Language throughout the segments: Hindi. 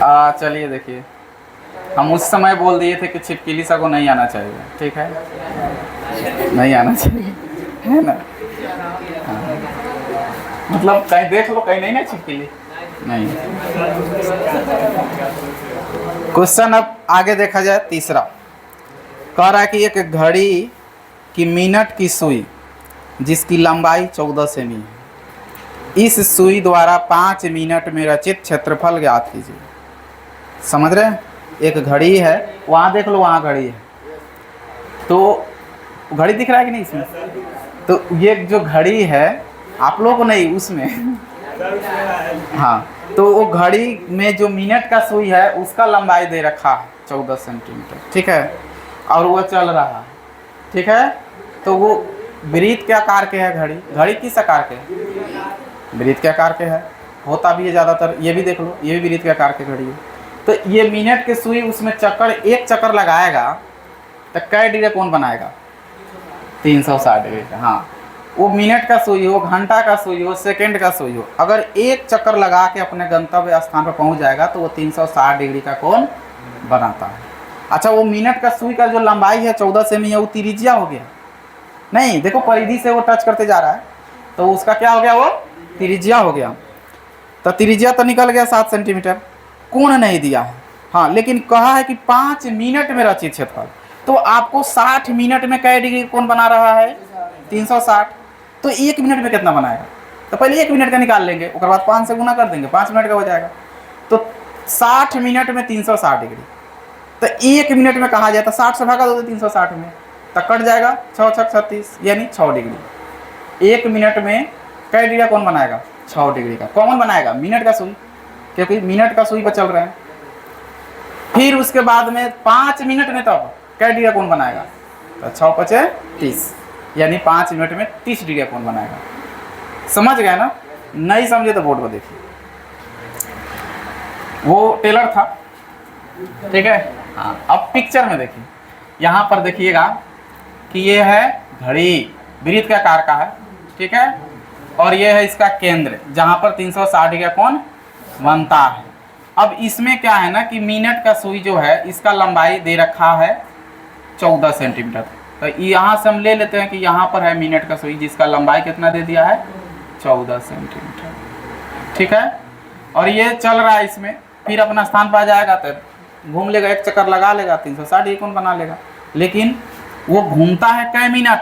चलिए देखिए, हम उस समय बोल दिए थे कि छिपकली सा को नहीं आना चाहिए, ठीक है, नहीं आना चाहिए, है ना। हाँ। मतलब कहीं देख लो, कहीं नहीं ना छिपकली, नहीं। क्वेश्चन अब आगे देखा जाए, तीसरा कह रहा है कि एक घड़ी की मिनट की सुई जिसकी लंबाई 14 सेमी है, इस सुई द्वारा 5 मिनट में रचित क्षेत्रफल ज्ञात कीजिए। समझ रहे हैं? एक घड़ी है, वहाँ देख लो, वहाँ घड़ी है, तो घड़ी दिख रहा है कि नहीं इसमें? तो ये जो घड़ी है, आप लोगों को नहीं, उसमें हाँ, तो वो घड़ी में जो मिनट का सुई है उसका लंबाई दे रखा है 14 सेंटीमीटर, ठीक है, और वो चल रहा है, ठीक है। तो वो वृत्त के आकार के है घड़ी। घड़ी किस आकार के? वृत्त के आकार के है, होता भी है ज़्यादातर। ये भी देख लो, ये भी वृत्त के आकार की घड़ी है। तो ये मिनट के सुई उसमें चक्कर, एक चक्कर लगाएगा तो कै डिग्री कोण बनाएगा? 360 डिग्री का। हाँ, वो मिनट का सुई हो, घंटा का सुई हो, सेकंड का सुई हो, अगर एक चक्कर लगा के अपने गंतव्य स्थान पर पहुंच जाएगा तो वो 360 डिग्री का कोण बनाता है। अच्छा, वो मिनट का सुई का जो लंबाई है 14 सेमी है, वो त्रिज्या हो गया? नहीं, देखो परिधि से वो टच करते जा रहा है, तो उसका क्या हो गया? वो त्रिज्या हो गया। तो त्रिज्या तो निकल गया 7 सेंटीमीटर। कोण नहीं दिया है, हाँ, लेकिन कहा है कि 5 मिनट में रचित क्षेत्रफल। तो आपको 60 मिनट में कै डिग्री कोण बना रहा है? 360। तो 1 मिनट में कितना बनाएगा? तो पहले 1 मिनट का निकाल लेंगे, उसके बाद 5 से गुना कर देंगे, 5 मिनट का हो जाएगा। तो 60 मिनट में 360 डिग्री, तो 1 मिनट में कहा जाए तो 60 से भागा दो 360 में, तो कट जाएगा 6 6 36, यानी 6 डिग्री। 1 मिनट में कै डिग्री कौन बनाएगा? 6 डिग्री का। कौन बनाएगा? मिनट का सुई, क्योंकि मिनट का सुई पर चल रहे हैं। फिर उसके बाद में 5 मिनट में तब कै डिग्री कौन बनाएगा? तो 6 5 30, यानी 5 मिनट में 30 डिग्री कौन बनाएगा। समझ गए ना? नहीं समझे तो बोर्ड को देखिए, वो टेलर था, ठीक है। हाँ, अब पिक्चर में देखिए, यहाँ पर देखिएगा कि ये है घड़ी, वृत्त के आकार का है, ठीक है, और ये है इसका केंद्र जहाँ पर 360 डिग्री कोण बनता है। अब इसमें क्या है ना कि मिनट का सुई जो है इसका लंबाई दे रखा है 14 सेंटीमीटर। तो यहाँ से हम ले लेते हैं कि यहाँ पर है मिनट का सुई जिसका लंबाई कितना दे दिया है? 14 सेंटीमीटर, ठीक है। और ये चल रहा है इसमें, फिर अपना स्थान पर आ जाएगा तो घूम लेगा, एक चक्कर लगा लेगा, 360 डिग्री कोण बना लेगा। लेकिन वो घूमता है कै मिनट?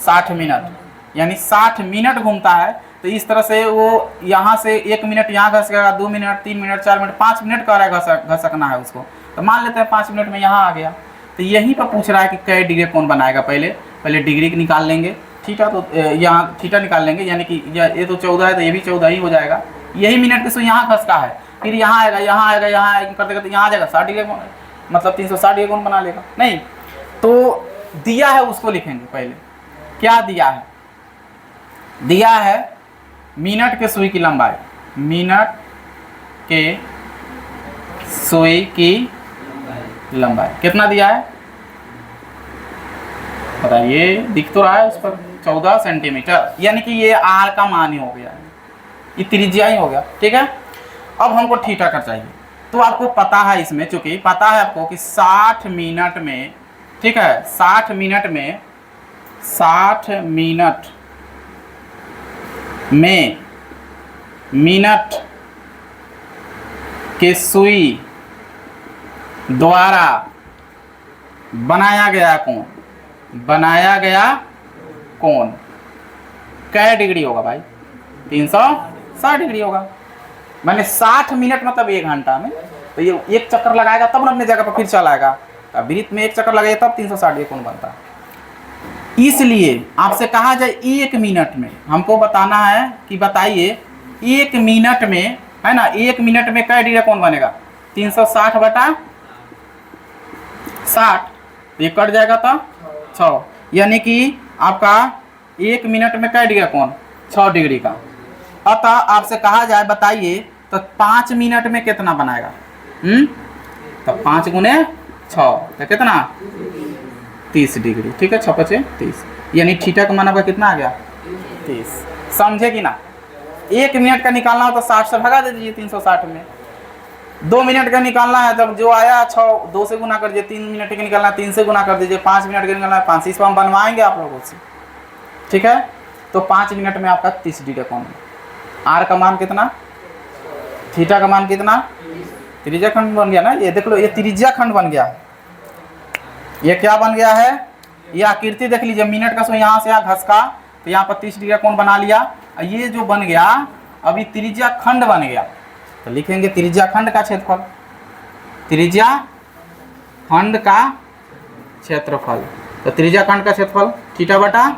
60 मिनट, यानी 60 मिनट घूमता है। तो इस तरह से वो यहाँ से 1 मिनट यहाँ घसकेगा, 2 मिनट, 3 मिनट, 4 मिनट, 5 मिनट का रहा है घसकना है उसको। तो मान लेते हैं 5 मिनट में यहाँ आ गया। तो यहीं पर पूछ रहा है कि कै डिग्री कौन बनाएगा। पहले डिग्री निकाल लेंगे, थीटा, तो यहाँ थीटा निकाल लेंगे, यानी कि ये तो 14 है तो ये भी 14 ही हो जाएगा। यही मिनट के सुई यहाँ घसका है, फिर यहाँ आएगा, यहाँ आएगा, यहाँ आएगा, करते करते यहाँ आ जाएगा 60 डिग्री, मतलब 360 डिग्री कौन बना लेगा? नहीं, तो दिया है उसको लिखेंगे। पहले क्या दिया है? दिया है मिनट के सुई की लंबाई, मिनट के सुई की लंबाई कितना दिया है बताइए? दिख तो रहा है उस पर 14 सेंटीमीटर, यानी कि ये आर का मान ही हो गया है, ये त्रिज्या ही हो गया, ठीक है। अब हमको थीटा का चाहिए, तो आपको पता है इसमें, चूंकि पता है आपको कि 60 मिनट में, ठीक है, 60 मिनट में, 60 मिनट में मिनट के सुई द्वारा बनाया गया कोण कै डिग्री होगा भाई? 360 डिग्री होगा। मैंने 60 मिनट मतलब 1 घंटा में, तो ये एक चक्कर लगाएगा तब अपने जगह पर फिर चलाएगा। अब वृत्त में एक चक्कर लगाएगा तब 360 डिग्री कोण बनता है। इसलिए आपसे कहा जाए 1 मिनट में हमको बताना है कि बताइए 1 मिनट में, है ना, 1 मिनट में कै डिग्री कोण बनेगा? 360 बटा 60, ये कट जाएगा तो 6, यानी कि आपका 1 मिनट में कै डिग्री कोण? 6 डिग्री का। अतः आपसे कहा जाए बताइए तो 5 मिनट में कितना बनाएगा? तो 5 गुने 6 तो कितना? 30 डिग्री, ठीक है, 6 5 30, यानी थीटा का मान आपका कितना आ गया? 30। समझे कि ना? 1 मिनट का निकालना हो तो 60 से भगा दे दीजिए 360 में, 2 मिनट का निकालना है, तब जो आया 6 2 से गुना कर दीजिए, 3 मिनट का निकालना है 3 से गुना कर दीजिए, 5 मिनट का निकालना है 5, इस पर हम बनवाएंगे आप लोगों से, ठीक है। तो 5 मिनट में आपका 30 डिग्री कोण है। आर का मान कितना, थीटा का मान कितना, त्रिज्या खंड बन गया ना, ये देख लो, ये त्रिज्या खंड बन गया। ये क्या बन गया है, ये आकृति देख लीजिए, मिनट का सो यहाँ से यहाँ घसका तो यहाँ पर 30 डिग्री कोण बना लिया। ये जो बन गया अभी त्रिज्या खंड बन गया, तो लिखेंगे त्रिज्या खंड का क्षेत्रफल, त्रिज्या खंड का क्षेत्रफल। तो त्रिज्या खंड का क्षेत्रफल थीटा बटा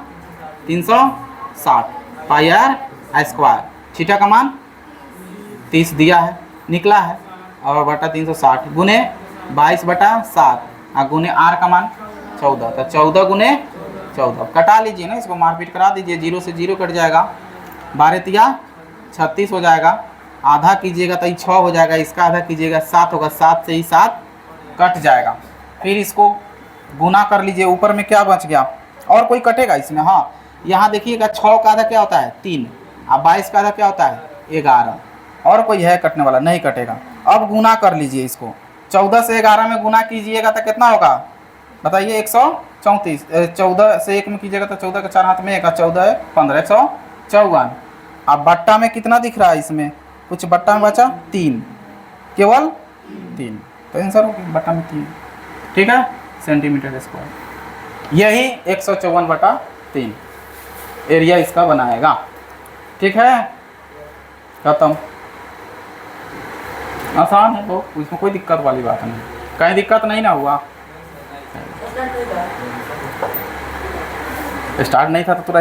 360 पाई आर स्क्वायर, थीटा का मान 30 दिया है, निकला है, और बटा 360 गुने 22 बटा 7 और गुने आर का मान 14, तो 14 गुने 14 कटा लीजिए ना, इसको मारपीट करा दीजिए, 0 से 0 कट जाएगा, 12 तिया 36 हो जाएगा, आधा कीजिएगा तो ये 6 हो जाएगा, इसका आधा कीजिएगा 7 होगा, 7 से ही 7 कट जाएगा। फिर इसको गुना कर लीजिए, ऊपर में क्या बच गया, और कोई कटेगा इसमें, हाँ यहाँ देखिएगा 6 का आधा क्या होता है 3 और 22 का आधा क्या होता है 11, और कोई है कटने वाला, नहीं कटेगा। अब गुना कर लीजिए इसको, 14 से 11 में गुना कीजिएगा तो कितना होगा बताइए, 134, 14 से 1 में कीजिएगा तो 14 के 4 हाथ में 1 और 14 15 154। अब बट्टा में कितना दिख रहा है, इसमें कुछ बट्टा में बचा 3, केवल 3, तो आंसर हो गया बट्टा में 3, ठीक है, सेंटीमीटर स्क्वायर। यही 154/3 एरिया इसका बनाएगा, ठीक है, खत्म। आसान है वो, इसमें कोई दिक्कत वाली बात नहीं, कहीं दिक्कत नहीं ना हुआ। स्टार्ट नहीं था तो पूरा